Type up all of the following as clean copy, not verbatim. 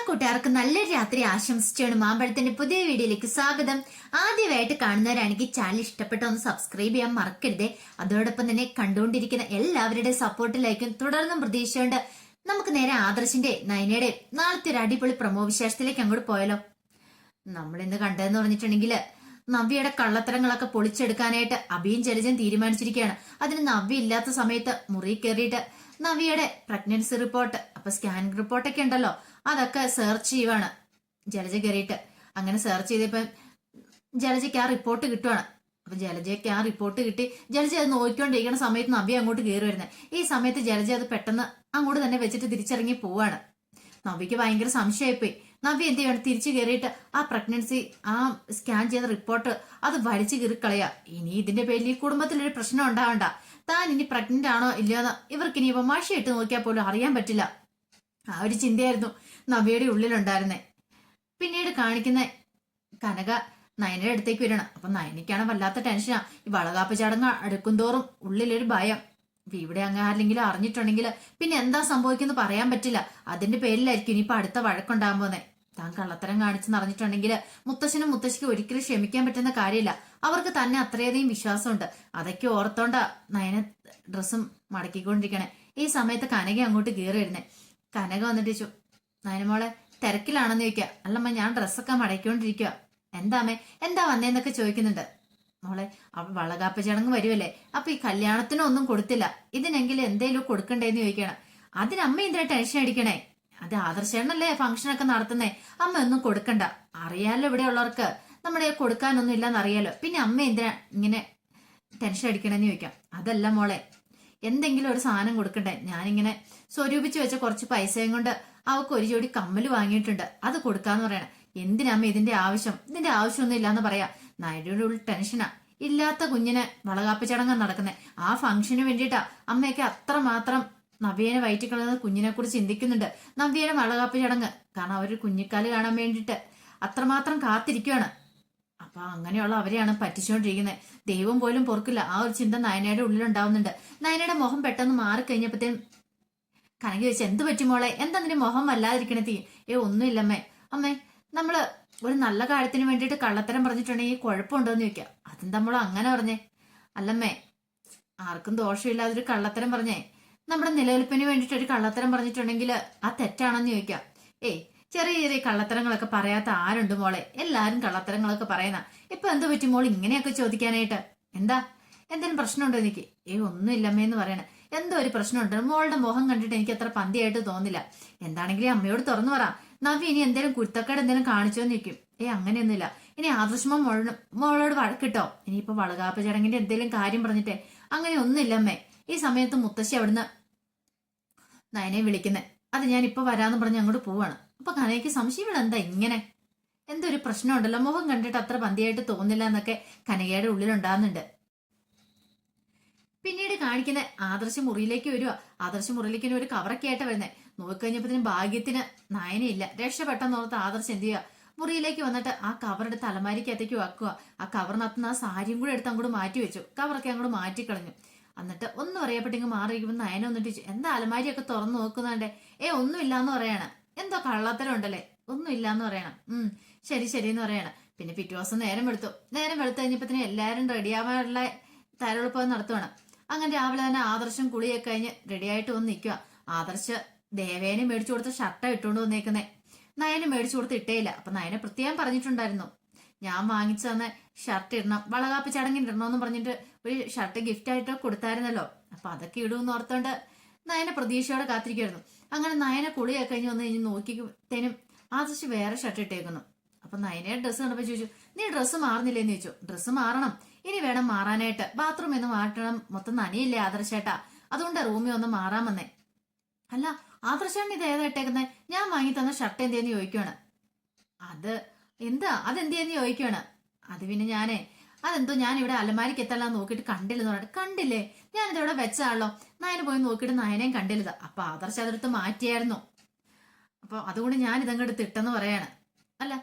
കൂട്ടുകാർക്ക് നല്ലൊരു രാത്രി ആശംസിച്ചാണ് മാമ്പഴത്തിന്റെ പുതിയ വീഡിയോയിലേക്ക് സ്വാഗതം. ആദ്യമായിട്ട് കാണുന്നവരാണെങ്കിൽ ചാനൽ ഇഷ്ടപ്പെട്ട ഒന്ന് സബ്സ്ക്രൈബ് ചെയ്യാൻ മറക്കരുതേ. അതോടൊപ്പം തന്നെ കണ്ടുകൊണ്ടിരിക്കുന്ന എല്ലാവരുടെ സപ്പോർട്ടിലേക്കും തുടർന്നും പ്രതീക്ഷയുണ്ട്. നമുക്ക് നേരെ ആദർശിന്റെ നയനയുടെ നാളത്തെ ഒരു അടിപൊളി പ്രമോ വിശേഷത്തിലേക്ക് അങ്ങോട്ട് പോയാലോ. നമ്മൾ ഇന്ന് കണ്ടതെന്ന് പറഞ്ഞിട്ടുണ്ടെങ്കിൽ നവ്യയുടെ കള്ളത്തരങ്ങളൊക്കെ പൊളിച്ചെടുക്കാനായിട്ട് അഭിയും ജലജൻ തീരുമാനിച്ചിരിക്കുകയാണ്. അതിന് നവ്യ ഇല്ലാത്ത സമയത്ത് മുറി കയറിയിട്ട് നവ്യയുടെ പ്രഗ്നൻസി റിപ്പോർട്ട്, അപ്പൊ സ്കാനിങ് റിപ്പോർട്ടൊക്കെ ഉണ്ടല്ലോ, അതൊക്കെ സെർച്ച് ചെയ്യുവാണ് ജലജ കയറിയിട്ട്. അങ്ങനെ സെർച്ച് ചെയ്തപ്പോ ജലജയ്ക്ക് ആ റിപ്പോർട്ട് കിട്ടുവാണ്. അപ്പൊ ജലജയ്ക്ക് ആ റിപ്പോർട്ട് കിട്ടി. ജലജ അത് നോക്കിക്കൊണ്ടിരിക്കുന്ന സമയത്ത് നവ്യ അങ്ങോട്ട് കയറി വരുന്നത്. ഈ സമയത്ത് ജലജ അത് പെട്ടെന്ന് അങ്ങോട്ട് തന്നെ വെച്ചിട്ട് തിരിച്ചിറങ്ങി പോവാണ്. നവ്യക്ക് ഭയങ്കര സംശയമായിപ്പോയി. നവ്യ എന്ത് ചെയ്യണം, തിരിച്ചു കയറിയിട്ട് ആ പ്രഗ്നൻസി ആ സ്കാൻ ചെയ്ത റിപ്പോർട്ട് അത് വലിച്ചു കീറിക്കളയാ. ഇനി ഇതിന്റെ പേരിൽ ഈ കുടുംബത്തിലൊരു പ്രശ്നം ഉണ്ടാവണ്ട. താൻ ഇനി പ്രഗ്നന്റ് ആണോ ഇല്ലയോന്ന് ഇവർക്ക് ഇനിയിപ്പോ മഷിയിട്ട് നോക്കിയാൽ പോലും അറിയാൻ പറ്റില്ല. ആ ഒരു ചിന്തയായിരുന്നു നവ്യയുടെ ഉള്ളിലുണ്ടായിരുന്നേ. പിന്നീട് കാണിക്കുന്ന കനക നയനയുടെ അടുത്തേക്ക് വരണം. അപ്പൊ നയനയ്ക്കാണ് വല്ലാത്ത ടെൻഷനാ. ഈ വളകാപ്പ് ചടങ്ങ് അടുക്കും തോറും ഉള്ളിലൊരു ഭയം. ഇവിടെ അങ്ങ് ആരെങ്കിലും അറിഞ്ഞിട്ടുണ്ടെങ്കിൽ പിന്നെ എന്താ സംഭവിക്കുന്നത് പറയാൻ പറ്റില്ല. അതിന്റെ പേരിലായിരിക്കും ഇനിയിപ്പൊ അടുത്ത വഴക്കുണ്ടാകാൻ പോന്നെ. താൻ കള്ളത്തരം കാണിച്ചെന്ന് അറിഞ്ഞിട്ടുണ്ടെങ്കിൽ മുത്തശ്ശനും മുത്തശ്ശിക്കും ഒരിക്കലും ക്ഷമിക്കാൻ പറ്റുന്ന കാര്യമില്ല. അവർക്ക് തന്നെ അത്രയധികം വിശ്വാസമുണ്ട്. അതൊക്കെ ഓർത്തോണ്ടാ നയന ഡ്രസ്സും മടക്കിക്കൊണ്ടിരിക്കണേ. ഈ സമയത്ത് കനക അങ്ങോട്ട് കയറി വരുന്നേ. കനക വന്നിട്ട് ചോദിച്ചു, നയനമോളെ തിരക്കിലാണെന്ന് ചോദിക്കുക. അല്ലമ്മ ഞാൻ ഡ്രസ്സൊക്കെ മടക്കിക്കൊണ്ടിരിക്കുക. എന്താമ്മേ എന്താ വന്നേന്നൊക്കെ ചോദിക്കുന്നുണ്ട്. മോളെ വളകാപ്പ് ചടങ്ങ് വരുമല്ലേ, അപ്പൊ ഈ കല്യാണത്തിനൊന്നും കൊടുത്തില്ല, ഇതിനെങ്കിലും എന്തേലും കൊടുക്കണ്ടേന്ന് ചോദിക്കണം. അതിനമ്മ എന്തിനാ ടെൻഷൻ അടിക്കണേ? അത് ആദർശനല്ലേ ഫംഗ്ഷനൊക്കെ നടത്തുന്നേ, അമ്മ ഒന്നും കൊടുക്കണ്ട. അറിയാലോ ഇവിടെ ഉള്ളവർക്ക് നമ്മുടെ കൊടുക്കാനൊന്നും ഇല്ലെന്ന് അറിയാലോ, പിന്നെ അമ്മ എന്തിനാ ഇങ്ങനെ ടെൻഷൻ അടിക്കണെന്ന് ചോദിക്കാം. അതല്ല മോളെ, എന്തെങ്കിലും ഒരു സാധനം കൊടുക്കണ്ടേ? ഞാനിങ്ങനെ സ്വരൂപിച്ച് വെച്ച കുറച്ച് പൈസയും കൊണ്ട് അവൾക്ക് ഒരു ജോഡി കമ്മല് വാങ്ങിയിട്ടുണ്ട്, അത് കൊടുക്കാന്ന് പറയണം. എന്തിനമ്മ ഇതിന്റെ ആവശ്യം? ഇതിന്റെ ആവശ്യമൊന്നും ഇല്ലാന്ന് പറയാ. നായരുടെ ഉള്ളിൽ ടെൻഷനാ. ഇല്ലാത്ത കുഞ്ഞിനെ വളകാപ്പ് ചടങ്ങ് നടക്കുന്നത്. ആ ഫംഗ്ഷന് വേണ്ടിയിട്ടാ അമ്മയൊക്കെ അത്രമാത്രം നവ്യേനെ വയറ്റിക്കളയുന്ന കുഞ്ഞിനെ കുറിച്ച് ചിന്തിക്കുന്നുണ്ട്. നവ്യേനെ വളകാപ്പ് ചടങ്ങ് കാരണം അവർ കുഞ്ഞിക്കാല് കാണാൻ വേണ്ടിയിട്ട് അത്രമാത്രം കാത്തിരിക്കുകയാണ്. അപ്പൊ അങ്ങനെയുള്ള അവരെയാണ് പറ്റിച്ചുകൊണ്ടിരിക്കുന്നത്. ദൈവം പോലും പൊറുക്കില്ല. ആ ഒരു ചിന്ത നയനയുടെ ഉള്ളിലുണ്ടാവുന്നുണ്ട്. നയനയുടെ മുഖം പെട്ടെന്ന് മാറിക്കഴിഞ്ഞപ്പോഴത്തേനും കനകി വെച്ച്, എന്ത് പറ്റുമോളെ, എന്താ നിന്റെ മുഖം വല്ലാതിരിക്കണ? ഒന്നുമില്ലമ്മേ. അമ്മേ, നമ്മള് ഒരു നല്ല കാര്യത്തിന് വേണ്ടിയിട്ട് കള്ളത്തരം പറഞ്ഞിട്ടുണ്ടെങ്കിൽ കുഴപ്പമുണ്ടോന്ന് ചോദിക്കാം. അതെന്താ മോളെ അങ്ങനെ പറഞ്ഞേ? അല്ലമ്മേ, ആർക്കും ദോഷമില്ലാതൊരു കള്ളത്തരം പറഞ്ഞേ നമ്മുടെ നിലനിൽപ്പിന് വേണ്ടിയിട്ട് ഒരു കള്ളത്തരം പറഞ്ഞിട്ടുണ്ടെങ്കിൽ ആ തെറ്റാണെന്ന് ചോദിക്കാം. ചെറിയ ചെറിയ കള്ളത്തരങ്ങളൊക്കെ പറയാത്ത ആരുണ്ട് മോളെ? എല്ലാരും കള്ളത്തരങ്ങളൊക്കെ പറയുന്ന. ഇപ്പൊ എന്ത് പറ്റും മോൾ ഇങ്ങനെയൊക്കെ ചോദിക്കാനായിട്ട്? എന്തെങ്കിലും പ്രശ്നമുണ്ടോ എനിക്ക്? ഒന്നുമില്ലമ്മേന്ന് പറയണേ. എന്തോ ഒരു പ്രശ്നമുണ്ട്. മോളുടെ മുഖം കണ്ടിട്ട് എനിക്ക് അത്ര പന്തിയായിട്ട് തോന്നില്ല. എന്താണെങ്കിലും അമ്മയോട് തുറന്നു പറ. നവ്യ ഇനി എന്തെങ്കിലും കുരുത്തക്കേട് എന്തെങ്കിലും കാണിച്ചോന്ന് നിൽക്കും. അങ്ങനെയൊന്നുമില്ല. ഇനി ആദർശമോ മോളോട് വഴക്കിട്ടോ. ഇനിയിപ്പോ വളകാപ്പ് ചടങ്ങിന്റെ എന്തെങ്കിലും കാര്യം പറഞ്ഞിട്ടേ അങ്ങനെ ഒന്നുമില്ലമ്മേ. ഈ സമയത്ത് മുത്തശ്ശി അവിടുന്ന് നയനെ വിളിക്കുന്നേ. അത് ഞാൻ ഇപ്പൊ വരാന്ന് പറഞ്ഞ് അങ്ങോട്ട് പോവാണ്. അപ്പൊ കനയ്ക്ക് സംശയം, ഇവിടെ എന്താ ഇങ്ങനെ, എന്തോ ഒരു പ്രശ്നമുണ്ടല്ലോ, മുഖം കണ്ടിട്ട് അത്ര പന്തിയായിട്ട് തോന്നില്ല എന്നൊക്കെ കനകയുടെ ഉള്ളിലുണ്ടാകുന്നുണ്ട്. പിന്നീട് കാണിക്കുന്ന ആദർശ മുറിയിലേക്ക് വരുവാ. ആദർശ മുറിയിലേക്ക് ഒരു കവറൊക്കെ ആയിട്ട് വരുന്നേ. നോക്കിക്കഴിഞ്ഞപ്പത്തിന് ഭാഗ്യത്തിന് നയനയില്ല. രക്ഷപ്പെട്ടെന്ന് ഓർത്ത് ആദർശം എന്ത് ചെയ്യുക, മുറിയിലേക്ക് വന്നിട്ട് ആ കവറെടുത്ത് അലമാരിക്കകത്തേക്ക് വെക്കുക. ആ കവറിനകത്തുനിന്ന് ആ സാരിയും കൂടെ എടുത്ത് അങ്ങോട്ട് മാറ്റി വെച്ചു. കവറൊക്കെ അങ്ങോട്ട് മാറ്റിക്കളഞ്ഞു. എന്നിട്ട് ഒന്നും അറിയപ്പെട്ടെങ്കിൽ മാറിയിരിക്കുമ്പോൾ നയന വന്നിട്ട് എന്താ അലമാരിയൊക്കെ തുറന്നു നോക്കുന്നുണ്ടേ? ഒന്നും ഇല്ലാന്ന് പറയാണ്. എന്തോ കള്ളത്തരം ഉണ്ടല്ലേ? ഒന്നും ഇല്ലാന്ന് പറയണം. ശരി എന്ന് പറയണം. പിന്നെ പിറ്റേ ദിവസം നേരം വെളുത്തു കഴിഞ്ഞപ്പത്തിന് എല്ലാരും റെഡിയാവാനുള്ള തയ്യാറെടുപ്പ് നടത്തുവാണ്. അങ്ങനെ രാവിലെ തന്നെ ആദർശം കുളിയൊക്കെ കഴിഞ്ഞ് റെഡിയായിട്ട് വന്ന് നിൽക്കുക. ആദർശ ദേവേനെ മേടിച്ചു കൊടുത്ത ഷർട്ടാ ഇട്ടുകൊണ്ട് വന്നേക്കുന്നേ. നയനെ മേടിച്ചു കൊടുത്ത് ഇട്ടേയില്ല. അപ്പൊ നയനെ പ്രത്യേകം പറഞ്ഞിട്ടുണ്ടായിരുന്നു, ഞാൻ വാങ്ങിച്ചു തന്ന ഷർട്ട് ഇടണം, വളകാപ്പ് ചടങ്ങിന് ഇടണമെന്ന് പറഞ്ഞിട്ട് ഒരു ഷർട്ട് ഗിഫ്റ്റ് ആയിട്ട് കൊടുത്തായിരുന്നല്ലോ. അപ്പൊ അതൊക്കെ ഇടുമെന്ന് ഓർത്തോണ്ട് നയനെ പ്രതീക്ഷയോടെ കാത്തിരിക്കുമായിരുന്നു. അങ്ങനെ നയനെ കുളിയൊക്കെ കഴിഞ്ഞ് വന്ന് കഴിഞ്ഞ് നോക്കിത്തേനും ആദർശ് വേറെ ഷർട്ട് ഇട്ടേക്കുന്നു. അപ്പൊ നയനയുടെ ഡ്രസ്സ് കണ്ടപ്പോ ചോദിച്ചു, നീ ഡ്രസ്സ് മാറുന്നില്ലേന്ന് ചോദിച്ചു. ഡ്രസ്സ് മാറണം, ഇനി വേണം മാറാനായിട്ട്. ബാത്റൂം എന്ന് മാറ്റണം, മൊത്തം നനയില്ലേ ആദർശേട്ടാ, അതുകൊണ്ട് റൂമിൽ ഒന്ന് മാറാൻ വന്നേ. അല്ല ആദർശാണ് ഇത് ഏതാ ഇട്ടേക്കുന്നത്? ഞാൻ വാങ്ങി തന്ന ഷർട്ട് എന്തേന്ന് ചോദിക്കുവാണ്. അതെന്തേന്ന് ചോദിക്കുവാണ്. അത് പിന്നെ അതെന്തോ ഞാൻ ഇവിടെ അലമാരിക്ക് എത്തല്ലാം നോക്കിയിട്ട് കണ്ടില്ലെന്ന് പറഞ്ഞിട്ട്, കണ്ടില്ലേ ഞാനിതിവിടെ വെച്ചാണല്ലോ. നയനെ പോയി നോക്കിയിട്ട് നയനേം കണ്ടില്ലത്. അപ്പൊ ആദർശ് അതെടുത്ത് മാറ്റിയായിരുന്നു. അപ്പൊ അതുകൊണ്ട് ഞാൻ ഇതങ്ങോട്ട് ഇട്ടെന്ന് പറയാണ്. അല്ല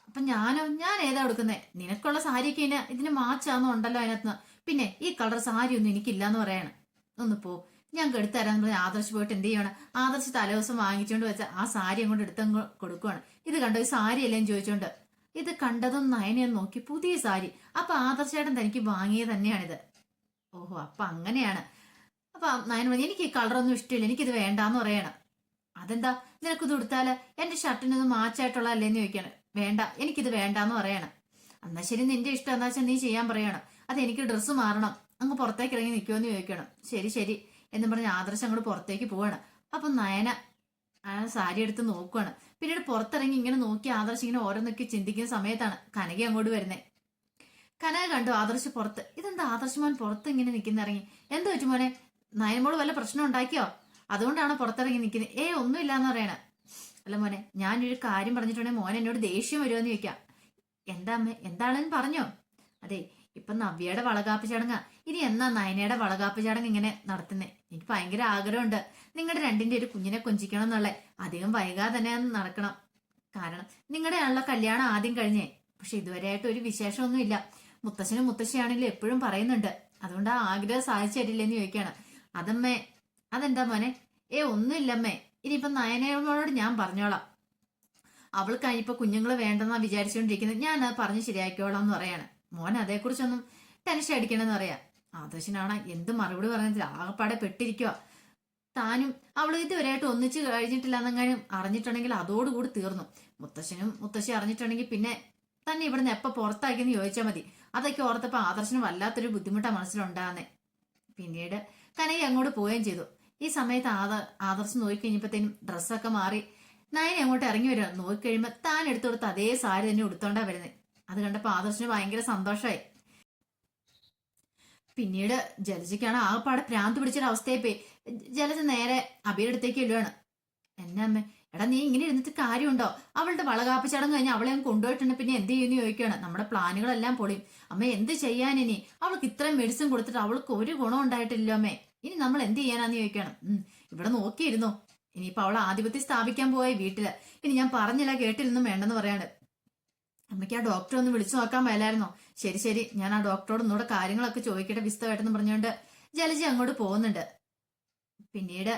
അപ്പൊ ഞാൻ ഏതാ കൊടുക്കുന്നേ? നിനക്കുള്ള സാരിയൊക്കെ ഇതിന് മാച്ചാന്നോ ഉണ്ടല്ലോ അതിനകത്തുനിന്ന്. പിന്നെ ഈ കളർ സാരി ഒന്നും എനിക്കില്ലാന്ന് പറയാണ്. ഒന്ന് പോ, ഞാൻ കെടുത്തരാന്ന് പറഞ്ഞ് ആദർശ് പോയിട്ട് എന്ത് ചെയ്യണം, ആദർശ് തലേദിവസം വാങ്ങിച്ചുകൊണ്ട് വെച്ച ആ സാരി അങ്ങോട്ട് എടുത്തങ്ങ് കൊടുക്കുവാണ്. ഇത് കണ്ടോ, ഈ സാരി അല്ലേന്ന് ചോദിച്ചോണ്ട്. ഇത് കണ്ടതും നയനെ നോക്കി, പുതിയ സാരി. അപ്പൊ ആദർശേട്ടൻ തനിക്ക് വാങ്ങിയത് തന്നെയാണിത്. ഓഹോ, അപ്പൊ അങ്ങനെയാണ്. അപ്പൊ നയൻ പറഞ്ഞു, എനിക്ക് ഈ കളറൊന്നും ഇഷ്ടമില്ല, എനിക്കിത് വേണ്ടാന്ന് പറയണം. അതെന്താ, നിനക്കിത് കൊടുത്താല് എന്റെ ഷർട്ടിനൊന്നും മാച്ചായിട്ടുള്ള അല്ലേന്ന് ചോദിക്കാണ്. വേണ്ട, എനിക്കിത് വേണ്ടാന്ന് പറയണം. എന്നാ ശരി, നിന്റെ ഇഷ്ടം എന്താ വെച്ചാൽ നീ ചെയ്യാൻ പറയണം. അത് എനിക്ക് ഡ്രസ്സ് മാറണം, അങ്ങ് പുറത്തേക്ക് ഇറങ്ങി നിൽക്കുമെന്ന് ചോദിക്കണം. ശരി ശരി എന്ന് പറഞ്ഞ് ആദർശം അങ്ങോട്ട് പുറത്തേക്ക് പോവാണ്. അപ്പൊ നയന ആ സാരി എടുത്ത് നോക്കുവാണ്. പിന്നീട് പുറത്തിറങ്ങി ഇങ്ങനെ നോക്കി ആദർശം ഇങ്ങനെ ഓരോന്നൊക്കെ ചിന്തിക്കുന്ന സമയത്താണ് കനക അങ്ങോട്ട് വരുന്നേ. കനക കണ്ടു ആദർശ് പുറത്ത്. ഇതെന്താ ആദർശ് മോൻ പുറത്ത് ഇങ്ങനെ നിൽക്കുന്ന ഇറങ്ങി? എന്താ വെച്ചു മോനെ, നയനമോള് വല്ല പ്രശ്നം ഉണ്ടാക്കിയോ? അതുകൊണ്ടാണോ പുറത്തിറങ്ങി നിൽക്കുന്നത്? ഒന്നുമില്ലാന്ന് പറയണ. അല്ല മോനെ, ഞാനൊരു കാര്യം പറഞ്ഞിട്ടുണ്ടെങ്കിൽ മോൻ എന്നോട് ദേഷ്യം വരുമെന്ന് ചോദിക്കാം. എന്താ അമ്മേ, എന്താണെന്ന് പറഞ്ഞോ? അതെ, ഇപ്പൊ നവ്യയുടെ വളകാപ്പ് ചടങ്ങാ. ഇനി എന്നാ നയനയുടെ വളകാപ്പ് ചടങ്ങ് ഇങ്ങനെ നടത്തുന്നേ? എനിക്ക് ഭയങ്കര ആഗ്രഹമുണ്ട് നിങ്ങളുടെ രണ്ടിന്റെ ഒരു കുഞ്ഞിനെ കൊഞ്ചിക്കണം എന്നുള്ള. അധികം വൈകാതെ തന്നെ നടക്കണം. കാരണം നിങ്ങളുടെ ആണുള്ള കല്യാണം ആദ്യം കഴിഞ്ഞേ, പക്ഷെ ഇതുവരെയായിട്ട് ഒരു വിശേഷമൊന്നും ഇല്ല. മുത്തശ്ശനും മുത്തശ്ശിയാണെങ്കിലും എപ്പോഴും പറയുന്നുണ്ട്. അതുകൊണ്ട് ആ ആഗ്രഹം സാധിച്ചു തരില്ലെന്ന് ചോദിക്കാണ്. അതമ്മേ, അതെന്താ മോനെ? ഒന്നുമില്ലമ്മേ, ഇനിയിപ്പൊ നയനയോട് ഞാൻ പറഞ്ഞോളാം. അവൾക്ക് ഇപ്പൊ കുഞ്ഞുങ്ങള് വേണ്ടെന്നാ വിചാരിച്ചുകൊണ്ടിരിക്കുന്നത്. ഞാൻ അത് പറഞ്ഞ് ശരിയാക്കിയോളാം എന്ന് പറയാണ്. മോൻ അതേക്കുറിച്ചൊന്നും ടെൻഷൻ അടിക്കണമെന്ന് പറയാ. ആദർശനാണ് എന്ത് മറുപടി പറഞ്ഞില്ല, ആകെപ്പാടെ പെട്ടിരിക്കുക. താനും അവള് ഇതുവരെയായിട്ട് ഒന്നിച്ച് കഴിഞ്ഞിട്ടില്ല എന്നെങ്ങാനും അറിഞ്ഞിട്ടുണ്ടെങ്കിൽ അതോടുകൂടി തീർന്നു. മുത്തശ്ശനും മുത്തശ്ശി അറിഞ്ഞിട്ടുണ്ടെങ്കിൽ പിന്നെ തന്നെ ഇവിടുന്ന് എപ്പോ പുറത്താക്കിയെന്ന് ചോദിച്ചാൽ മതി. അതൊക്കെ ഓർത്തപ്പോ ആദർശന് വല്ലാത്തൊരു ബുദ്ധിമുട്ടാ മനസ്സിലുണ്ടാകുന്നേ. പിന്നീട് കനക അങ്ങോട്ട് പോവുകയും ചെയ്തു. ഈ സമയത്ത് ആദർശം നോക്കിക്കഴിഞ്ഞപ്പോഴത്തേനും ഡ്രസ്സൊക്കെ മാറി നയനെ അങ്ങോട്ട് ഇറങ്ങി വരിക. നോക്കിക്കഴിയുമ്പോ താൻ എടുത്തു കൊടുത്ത അതേ സാരി തന്നെ ഉടുത്തോണ്ടാ വരുന്നത്. അത് കണ്ടപ്പോ ആദർശന് ഭയങ്കര സന്തോഷമായി. പിന്നീട് ജലജയ്ക്കാണ് ആകെപ്പാടെ ഭ്രാന്ത് പിടിച്ചൊരവസ്ഥയെ പോയി. ജലജ നേരെ അബിയുടെ അടുത്തേക്ക് ഇടുവാണ്. എന്നെ അമ്മ, എടാ നീ ഇങ്ങനെ ഇരുന്നിട്ട് കാര്യമുണ്ടോ? അവളുടെ വളകാപ്പ് ചടങ്ങ് കഴിഞ്ഞ് അവളെ അങ്ങ് കൊണ്ടുപോയിട്ടുണ്ട്, പിന്നെ എന്ത് ചെയ്യുന്നു ചോദിക്കുകയാണ്. നമ്മുടെ പ്ലാനുകളെല്ലാം പൊളിയും അമ്മ, എന്ത് ചെയ്യാനിനി? അവൾക്ക് ഇത്രയും മെഡിസിൻ കൊടുത്തിട്ട് അവൾക്ക് ഒരു ഗുണം ഉണ്ടായിട്ടില്ലോ അമ്മേ. ഇനി നമ്മൾ എന്ത് ചെയ്യാനാന്ന് ചോദിക്കണം. ഇവിടെ നോക്കിയിരുന്നോ, ഇനിയിപ്പൊ അവൾ ആധിപത്യം സ്ഥാപിക്കാൻ പോയ വീട്ടില്. ഇനി ഞാൻ പറഞ്ഞില്ല കേട്ടില്ലെന്നും വേണ്ടെന്ന് പറയാണ്ട്. അമ്മയ്ക്ക് ആ ഡോക്ടറെ ഒന്ന് വിളിച്ചു നോക്കാൻ മേലായിരുന്നോ? ശരി ശരി, ഞാൻ ആ ഡോക്ടറോട് ഒന്നുകൂടെ കാര്യങ്ങളൊക്കെ ചോദിക്കട്ടെ വിസ്തമായിട്ടെന്ന് പറഞ്ഞുകൊണ്ട് ജലജ അങ്ങോട്ട് പോകുന്നുണ്ട്. പിന്നീട്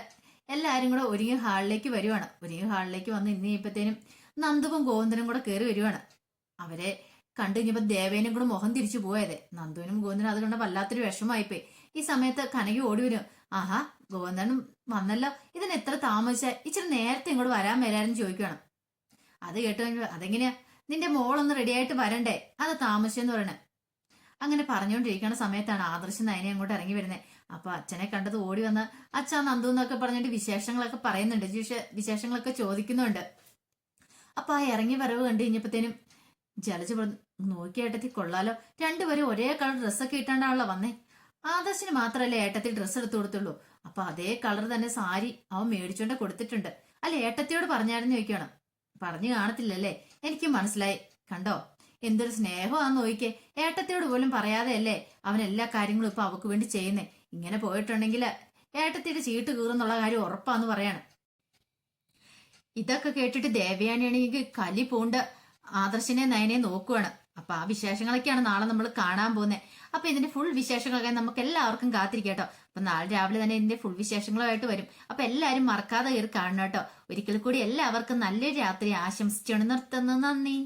എല്ലാരും കൂടെ ഒരുങ്ങി ഹാളിലേക്ക് വരുവാണ്. ഒരുങ്ങി ഹാളിലേക്ക് വന്ന് ഇന്ന് കഴിഞ്ഞപ്പോഴത്തേനും നന്ദുവും ഗോവിന്ദനും കൂടെ കയറി വരുവാണ്. അവരെ കണ്ടു കഴിഞ്ഞപ്പോ ദേവേനും കൂടെ മുഖം തിരിച്ചു പോയത്. നന്ദുവിനും ഗോവിന്ദനും അത് കണ്ട വല്ലാത്തൊരു വിഷമമായിപ്പോയി. ഈ സമയത്ത് കനകി ഓടി വരും. ആഹാ, ഗോവിന്ദനും വന്നല്ലോ, ഇതിന് എത്ര താമസിച്ച? ഇച്ചിരി നേരത്തെ ഇങ്ങോട്ട് വരാൻ വരാനും ചോദിക്കണം. അത് കേട്ട് കഴിഞ്ഞപ്പോ, അതെങ്ങനെയാ നിന്റെ മോളൊന്ന് റെഡി ആയിട്ട് വരണ്ടേ, അത് താമസിച്ചെന്ന് പറയണേ. അങ്ങനെ പറഞ്ഞുകൊണ്ടിരിക്കുന്ന സമയത്താണ് ആദർശം നയനെ അങ്ങോട്ട് ഇറങ്ങി വരുന്നത്. അപ്പൊ അച്ഛനെ കണ്ടത് ഓടി വന്ന് അച്ഛാ നന്ദു എന്നൊക്കെ പറഞ്ഞിട്ട് വിശേഷങ്ങളൊക്കെ പറയുന്നുണ്ട്, വിശേഷങ്ങളൊക്കെ ചോദിക്കുന്നുണ്ട്. അപ്പൊ ആ ഇറങ്ങി വരവ് കണ്ടു കഴിഞ്ഞപ്പോഴത്തേനും ജലജ നോക്കി, ഏട്ടത്തി കൊള്ളാലോ, രണ്ടുപേരും ഒരേ കളർ ഡ്രസ്സൊക്കെ ഇട്ടാണ്ടാണല്ലോ വന്നേ. ആദർശിന് മാത്രല്ലേ ഏട്ടത്തി ഡ്രസ്സ് എടുത്തു കൊടുത്തുള്ളൂ. അപ്പൊ അതേ കളർ തന്നെ സാരി അവൻ മേടിച്ചോണ്ട് കൊടുത്തിട്ടുണ്ട്. അല്ല ഏട്ടത്തിയോട് പറഞ്ഞായിരുന്നു ചോദിക്കണം. പറഞ്ഞു കാണത്തില്ലല്ലേ, എനിക്ക് മനസ്സിലായി. കണ്ടോ എന്തൊരു സ്നേഹമാന്ന് നോക്കിക്കേ, ഏട്ടത്തിയോട് പോലും പറയാതെ അല്ലേ അവൻ എല്ലാ കാര്യങ്ങളും ഇപ്പൊ അവക്ക് വേണ്ടി ചെയ്യുന്നേ. ഇങ്ങനെ പോയിട്ടുണ്ടെങ്കിൽ ഏട്ടത്തിയുടെ ചീട്ട് കീറുന്നുള്ള കാര്യം ഉറപ്പാന്ന് പറയാണ്. ഇതൊക്കെ കേട്ടിട്ട് ദേവയാനിയാണെങ്കിൽ കലി പൂണ്ട് ആദർശിനെ നയനെ നോക്കുവാണ്. അപ്പൊ ആ വിശേഷങ്ങളൊക്കെയാണ് നാളെ നമ്മൾ കാണാൻ പോകുന്നത്. അപ്പൊ ഇതിന്റെ ഫുൾ വിശേഷങ്ങളൊക്കെ നമുക്ക് എല്ലാവർക്കും കാത്തിരിക്കട്ടോ. അപ്പൊ നാളെ രാവിലെ തന്നെ ഇതിന്റെ ഫുൾ വിശേഷങ്ങളുമായിട്ട് വരും. അപ്പൊ എല്ലാരും മറക്കാതെ കയറി കാണണം കേട്ടോ. ഒരിക്കൽ കൂടി എല്ലാവർക്കും നല്ലൊരു രാത്രി ആശംസിച്ചാണ് നിർത്തുന്നു. നന്ദി.